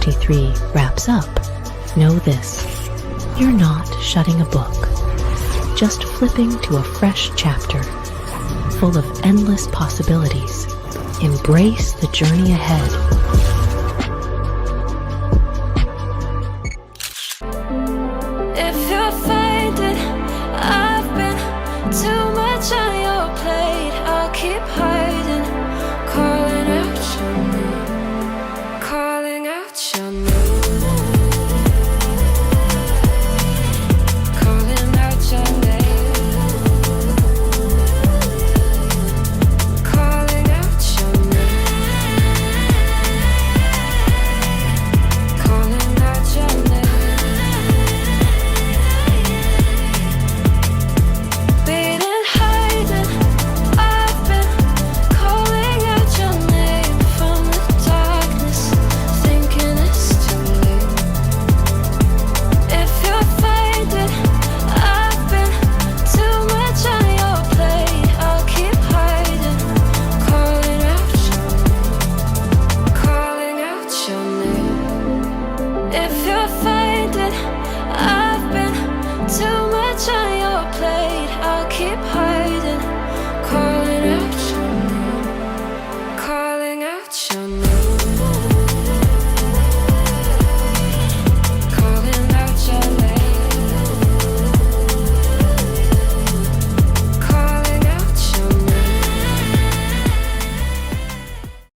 2023 wraps up, know this: you're not shutting a book, just flipping to a fresh chapter, full of endless possibilities. Embrace the journey ahead